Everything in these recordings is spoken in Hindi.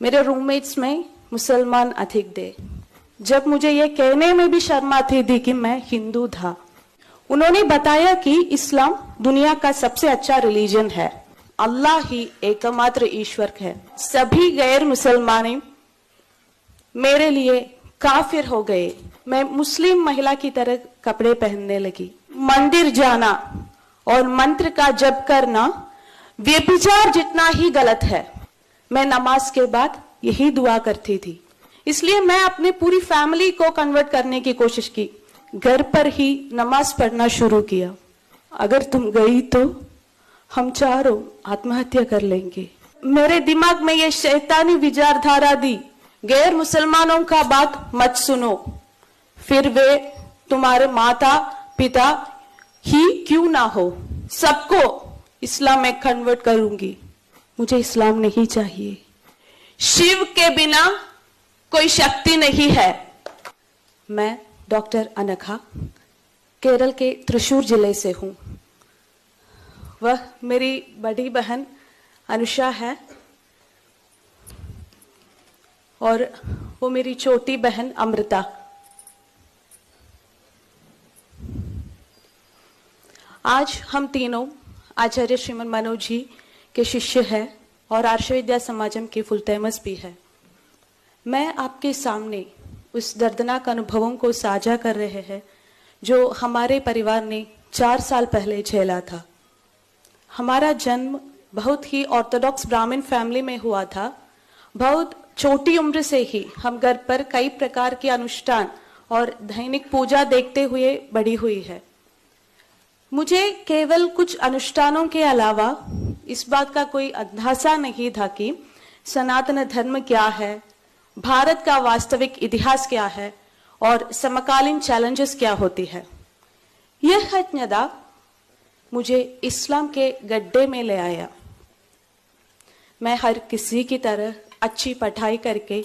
मेरे रूममेट्स में मुसलमान अधिक थे। जब मुझे ये कहने में भी शर्म आती थी कि मैं हिंदू था। उन्होंने बताया कि इस्लाम दुनिया का सबसे अच्छा रिलीजन है, अल्लाह ही एकमात्र ईश्वर है। सभी गैर मुसलमान मेरे लिए काफिर हो गए। मैं मुस्लिम महिला की तरह कपड़े पहनने लगी। मंदिर जाना और मंत्र का जप करना व्यभिचार जितना ही गलत है। मैं नमाज के बाद यही दुआ करती थी। इसलिए मैं अपनी पूरी फैमिली को कन्वर्ट करने की कोशिश की। घर पर ही नमाज पढ़ना शुरू किया। अगर तुम गई तो हम चारों आत्महत्या कर लेंगे। मेरे दिमाग में ये शैतानी विचारधारा दी, गैर मुसलमानों का बात मत सुनो, फिर वे तुम्हारे माता पिता ही क्यों ना हो, सबको इस्लाम में कन्वर्ट करूंगी। मुझे इस्लाम नहीं चाहिए। शिव के बिना कोई शक्ति नहीं है। मैं डॉक्टर अनघा केरल के त्रिशूर जिले से हूं। वह मेरी बड़ी बहन अनुषा है और वो मेरी छोटी बहन अमृता। आज हम तीनों आचार्य श्रीमन मनोज जी के शिष्य हैं और आर्ष विद्या समाजम के फुल टाइमर्स भी है। मैं आपके सामने उस दर्दनाक अनुभवों को साझा कर रहे हैं जो हमारे परिवार ने 4 साल पहले झेला था। हमारा जन्म बहुत ही ऑर्थोडॉक्स ब्राह्मण फैमिली में हुआ था। बहुत छोटी उम्र से ही हम घर पर कई प्रकार के अनुष्ठान और दैनिक पूजा देखते हुए बड़ी हुई है। मुझे केवल कुछ अनुष्ठानों के अलावा इस बात का कोई अंदाजा नहीं था कि सनातन धर्म क्या है, भारत का वास्तविक इतिहास क्या है और समकालीन चैलेंजेस क्या होती है। यह अज्ञाता मुझे इस्लाम के गड्ढे में ले आया। मैं हर किसी की तरह अच्छी पढ़ाई करके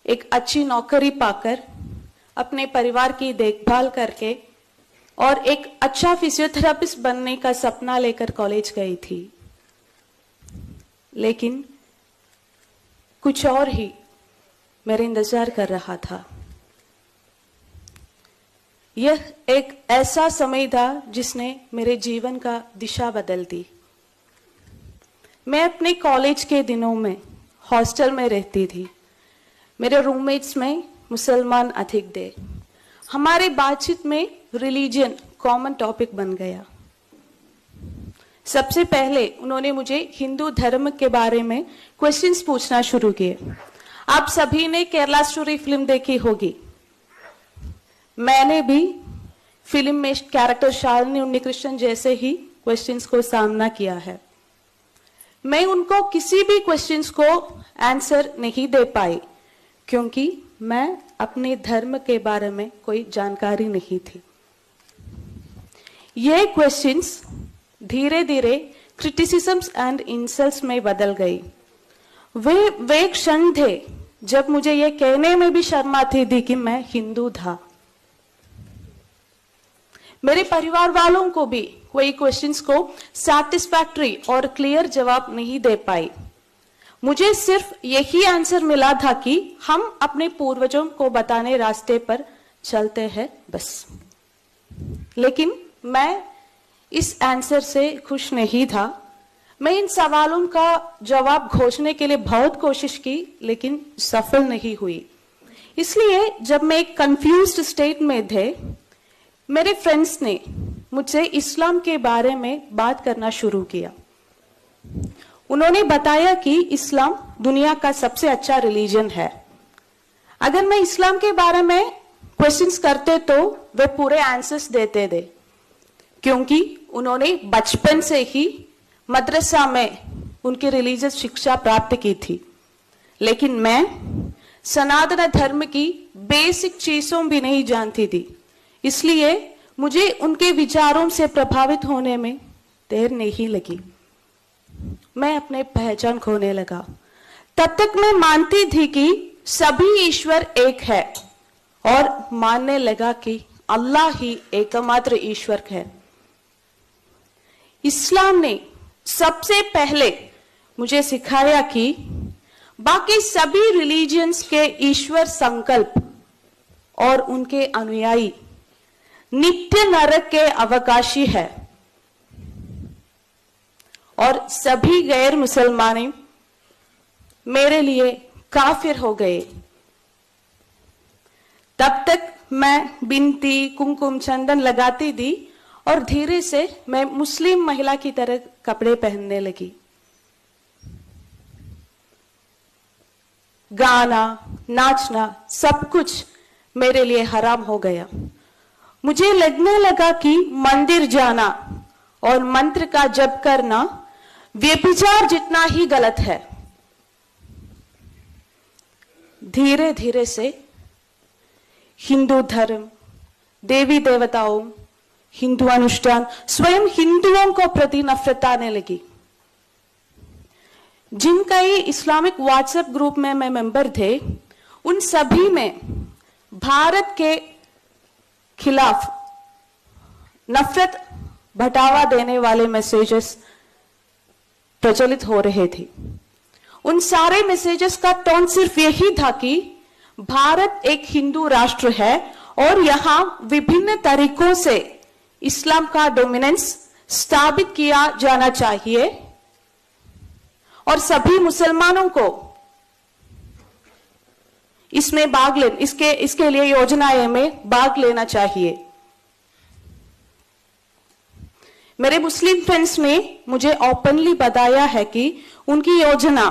एक अच्छी नौकरी पाकर अपने परिवार की देखभाल करके और एक अच्छा फिजियोथेरेपिस्ट बनने का सपना लेकर कॉलेज गई थी। लेकिन कुछ और ही मेरे इंतजार कर रहा था। यह एक ऐसा समय था जिसने मेरे जीवन का दिशा बदल दी। मैं अपने कॉलेज के दिनों में हॉस्टल में रहती थी। मेरे रूममेट्स में मुसलमान अधिक थे। हमारे बातचीत में रिलीजन कॉमन टॉपिक बन गया। सबसे पहले उन्होंने मुझे हिंदू धर्म के बारे में क्वेश्चंस पूछना शुरू किए। आप सभी ने केरला स्टोरी फिल्म देखी होगी। मैंने भी फिल्म में कैरेक्टर शालिनी उन्नीकृष्णन जैसे ही क्वेश्चंस को सामना किया है। मैं उनको किसी भी क्वेश्चंस को आंसर नहीं दे पाई क्योंकि मैं अपने धर्म के बारे में कोई जानकारी नहीं थी। ये क्वेश्चंस धीरे धीरे क्रिटिसिज्म्स एंड इंसल्ट्स में बदल गई। वे क्षण थे जब मुझे ये कहने में भी शर्म आती थी कि मैं हिंदू था। मेरे परिवार वालों को भी कोई क्वेश्चंस को सैटिस्फैक्टरी और क्लियर जवाब नहीं दे पाई। मुझे सिर्फ यही आंसर मिला था कि हम अपने पूर्वजों को बताने रास्ते पर चलते हैं बस। लेकिन मैं इस आंसर से खुश नहीं था। मैं इन सवालों का जवाब खोजने के लिए बहुत कोशिश की लेकिन सफल नहीं हुई। इसलिए जब मैं एक कंफ्यूज्ड स्टेट में थे, मेरे फ्रेंड्स ने मुझसे इस्लाम के बारे में बात करना शुरू किया। उन्होंने बताया कि इस्लाम दुनिया का सबसे अच्छा रिलीजन है। अगर मैं इस्लाम के बारे में क्वेश्चंस करते तो वे पूरे आंसर्स देते थे क्योंकि उन्होंने बचपन से ही मदरसा में उनकी रिलीजियस शिक्षा प्राप्त की थी। लेकिन मैं सनातन धर्म की बेसिक चीजों भी नहीं जानती थी। इसलिए मुझे उनके विचारों से प्रभावित होने में देर नहीं लगी। मैं अपने पहचान खोने लगा। तब तक मैं मानती थी कि सभी ईश्वर एक है और मानने लगा कि अल्लाह ही एकमात्र ईश्वर है। इस्लाम ने सबसे पहले मुझे सिखाया कि बाकी सभी रिलीजियंस के ईश्वर संकल्प और उनके अनुयायी नित्य नरक के अवकाशी है और सभी गैर मुसलमान मेरे लिए काफिर हो गए। तब तक मैं बिनती, कुमकुम, चंदन लगाती थी और धीरे से मैं मुस्लिम महिला की तरह कपड़े पहनने लगी। गाना, नाचना, सब कुछ मेरे लिए हराम हो गया। मुझे लगने लगा कि मंदिर जाना और मंत्र का जप करना व्यभिचार जितना ही गलत है। धीरे धीरे से हिंदू धर्म, देवी देवताओं, हिंदू अनुष्ठान, स्वयं हिंदुओं को प्रति नफरत आने लगी। जिनका ये इस्लामिक व्हाट्सएप ग्रुप में मैं मेंबर थे, उन सभी में भारत के खिलाफ नफरत भड़कावा देने वाले मैसेजेस प्रचलित हो रहे थे। उन सारे मैसेजेस का टोन सिर्फ यही था कि भारत एक हिंदू राष्ट्र है और यहां विभिन्न तरीकों से इस्लाम का डोमिनेंस स्थापित किया जाना चाहिए और सभी मुसलमानों को इसमें भाग ले इसके लिए योजनाएं में भाग लेना चाहिए। मेरे मुस्लिम फ्रेंड्स ने मुझे ओपनली बताया है कि उनकी योजना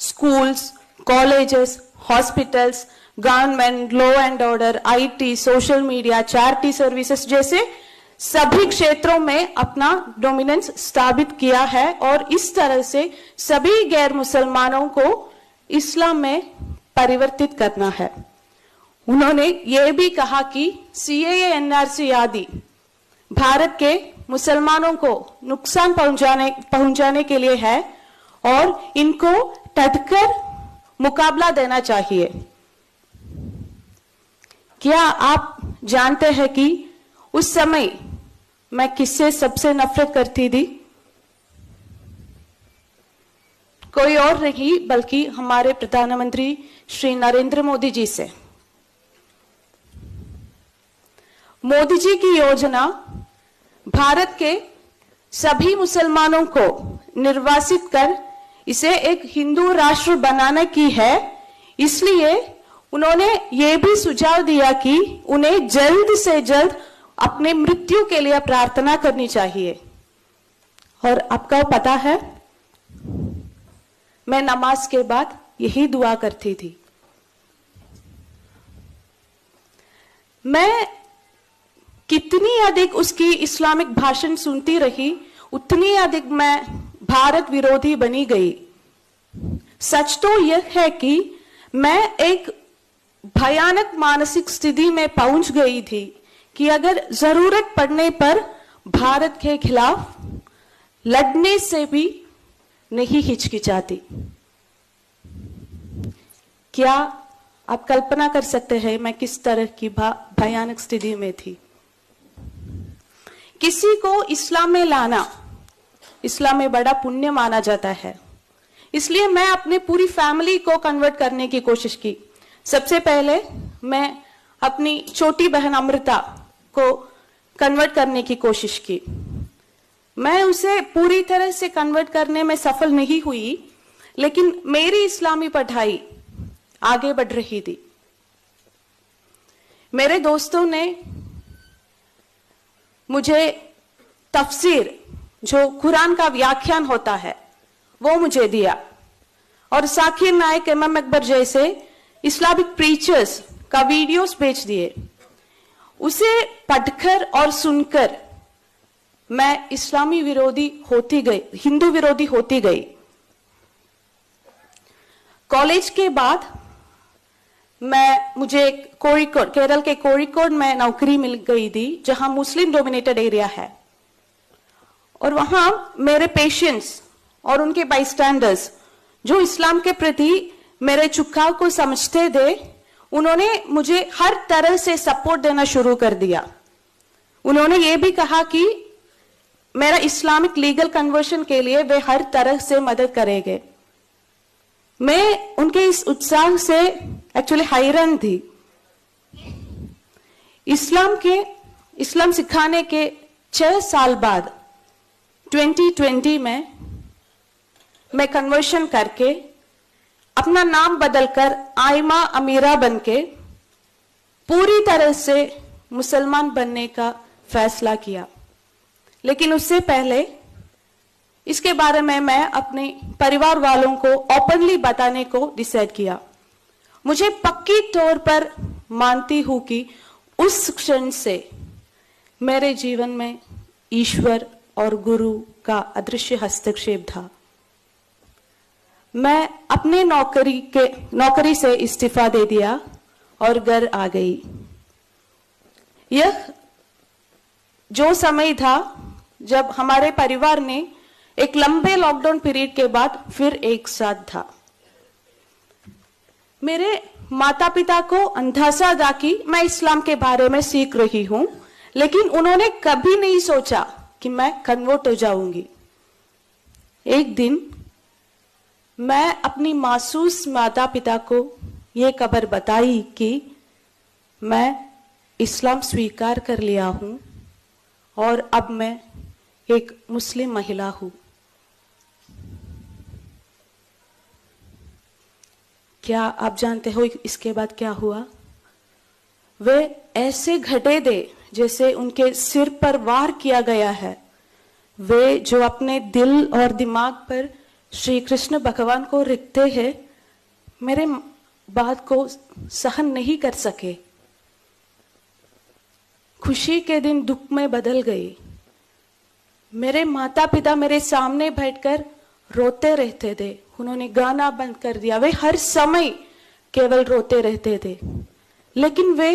schools, colleges, hospitals, government, law and order, IT, social media, charity services जैसे सभी क्षेत्रों में अपना डोमिनेंस स्थापित किया है और इस तरह से सभी गैर मुसलमानों को इस्लाम में परिवर्तित करना है। उन्होंने ये भी कहा कि सीएए, एनआरसी आदि भारत के मुसलमानों को नुकसान पहुंचाने के लिए है और इनको डटकर मुकाबला देना चाहिए। क्या आप जानते हैं कि उस समय मैं किससे सबसे नफरत करती थी? कोई और नहीं बल्कि हमारे प्रधानमंत्री श्री नरेंद्र मोदी जी से। मोदी जी की योजना भारत के सभी मुसलमानों को निर्वासित कर इसे एक हिंदू राष्ट्र बनाने की है। इसलिए उन्होंने ये भी सुझाव दिया कि उन्हें जल्द से जल्द अपने मृत्यु के लिए प्रार्थना करनी चाहिए। और आपको पता है, मैं नमाज के बाद यही दुआ करती थी। मैं कितनी अधिक उसकी इस्लामिक भाषण सुनती रही, उतनी अधिक मैं भारत विरोधी बनी गई। सच तो यह है कि मैं एक भयानक मानसिक स्थिति में पहुंच गई थी कि अगर जरूरत पड़ने पर भारत के खिलाफ लड़ने से भी नहीं हिचकिचाती। क्या आप कल्पना कर सकते हैं मैं किस तरह की भयानक स्थिति में थी? किसी को इस्लाम में लाना इस्लाम में बड़ा पुण्य माना जाता है, इसलिए मैं अपने पूरी फैमिली को कन्वर्ट करने की कोशिश की। सबसे पहले मैं अपनी छोटी बहन अमृता को कन्वर्ट करने की कोशिश की। मैं उसे पूरी तरह से कन्वर्ट करने में सफल नहीं हुई, लेकिन मेरी इस्लामी पढ़ाई आगे बढ़ रही थी। मेरे दोस्तों ने मुझे तफसीर, जो कुरान का व्याख्यान होता है, वो मुझे दिया और साकिर नायक, इमाम अकबर जैसे इस्लामिक प्रीचर्स का वीडियोस भेज दिए। उसे पढ़कर और सुनकर मैं इस्लामी विरोधी होती गई, हिंदू विरोधी होती गई। कॉलेज के बाद मुझे कोड़िकोड, केरल के कोड़िकोड में नौकरी मिल गई थी, जहां मुस्लिम डोमिनेटेड एरिया है। और वहां मेरे पेशेंट्स और उनके बाईस्टैंडर्स जो इस्लाम के प्रति मेरे झुकाव को समझते थे, उन्होंने मुझे हर तरह से सपोर्ट देना शुरू कर दिया। उन्होंने ये भी कहा कि मेरा इस्लामिक लीगल कन्वर्शन के लिए वे हर तरह से मदद करेंगे। मैं उनके इस उत्साह से एक्चुअली हैरान थी। इस्लाम सिखाने के 6 साल बाद 2020 में मैं कन्वर्शन करके अपना नाम बदलकर आयमा अमीरा बनके पूरी तरह से मुसलमान बनने का फैसला किया। लेकिन उससे पहले इसके बारे में मैं अपने परिवार वालों को ओपनली बताने को डिसाइड किया। मुझे पक्की तौर पर मानती हूं कि उस क्षण से मेरे जीवन में ईश्वर और गुरु का अदृश्य हस्तक्षेप था। मैं अपने नौकरी से इस्तीफा दे दिया और घर आ गई। यह जो समय था जब हमारे परिवार ने एक लंबे लॉकडाउन पीरियड के बाद फिर एक साथ था। मेरे माता पिता को अंदाजा था कि मैं इस्लाम के बारे में सीख रही हूं, लेकिन उन्होंने कभी नहीं सोचा कि मैं कन्वर्ट हो जाऊंगी। एक दिन मैं अपनी मासूस माता पिता को यह खबर बताई कि मैं इस्लाम स्वीकार कर लिया हूं और अब मैं एक मुस्लिम महिला हूं। क्या आप जानते हो इसके बाद क्या हुआ? वे ऐसे घटे थे जैसे उनके सिर पर वार किया गया है। वे जो अपने दिल और दिमाग पर श्री कृष्ण भगवान को रखते हैं, मेरे बात को सहन नहीं कर सके। खुशी के दिन दुख में बदल गई। मेरे माता पिता मेरे सामने बैठकर रोते रहते थे। उन्होंने गाना बंद कर दिया। वे हर समय केवल रोते रहते थे, लेकिन वे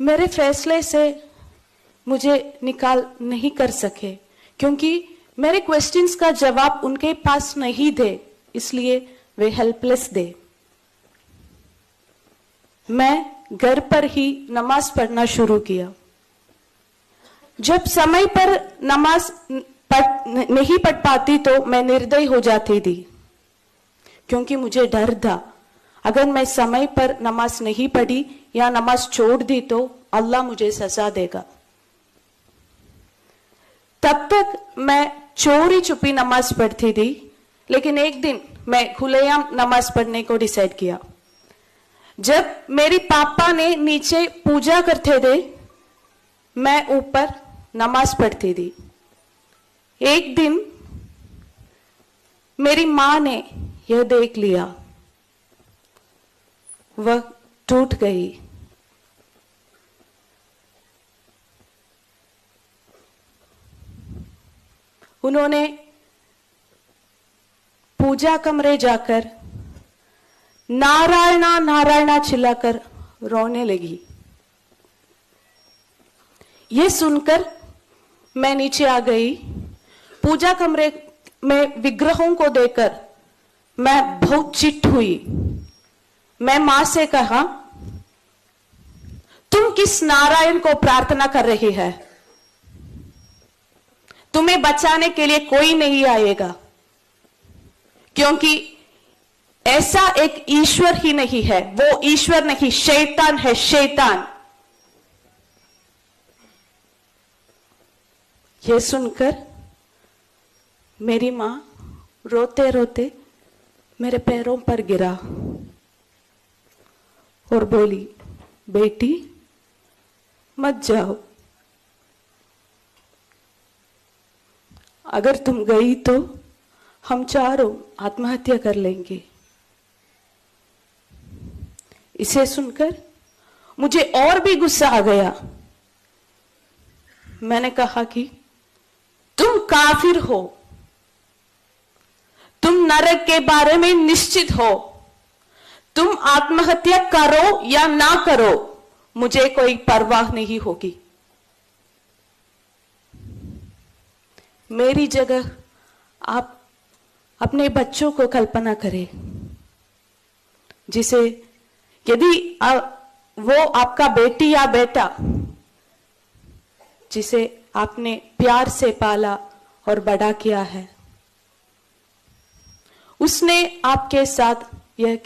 मेरे फैसले से मुझे निकाल नहीं कर सके, क्योंकि मेरे क्वेश्चंस का जवाब उनके पास नहीं थे, इसलिए वे हेल्पलेस थे। मैं घर पर ही नमाज पढ़ना शुरू किया। जब समय पर नमाज नहीं पढ़ पाती तो मैं निर्दयी हो जाती थी, क्योंकि मुझे डर था अगर मैं समय पर नमाज नहीं पढ़ी या नमाज छोड़ दी तो अल्लाह मुझे सजा देगा। तब तक मैं चोरी छुपी नमाज पढ़ती थी, लेकिन एक दिन मैं खुलेआम नमाज पढ़ने को डिसाइड किया। जब मेरे पापा ने नीचे पूजा करते थे, मैं ऊपर नमाज पढ़ती थी। एक दिन मेरी मां ने यह देख लिया, वह टूट गई। उन्होंने पूजा कमरे जाकर नारायणा नारायणा चिल्लाकर रोने लगी। यह सुनकर मैं नीचे आ गई। पूजा कमरे में विग्रहों को देखकर मैं बहुत चिढ़ हुई। मैं मां से कहा, तुम किस नारायण को प्रार्थना कर रही है? तुम्हें बचाने के लिए कोई नहीं आएगा, क्योंकि ऐसा एक ईश्वर ही नहीं है। वो ईश्वर नहीं, शैतान है, शैतान। यह सुनकर मेरी मां रोते रोते मेरे पैरों पर गिरा और बोली, बेटी मत जाओ। अगर तुम गई तो हम चारों आत्महत्या कर लेंगे। इसे सुनकर मुझे और भी गुस्सा आ गया। मैंने कहा कि तुम काफिर हो, तुम नरक के बारे में निश्चित हो। तुम आत्महत्या करो या ना करो, मुझे कोई परवाह नहीं होगी। मेरी जगह आप अपने बच्चों को कल्पना करें, जिसे यदि वो आपका बेटी या बेटा जिसे आपने प्यार से पाला और बड़ा किया है, उसने आपके साथ यह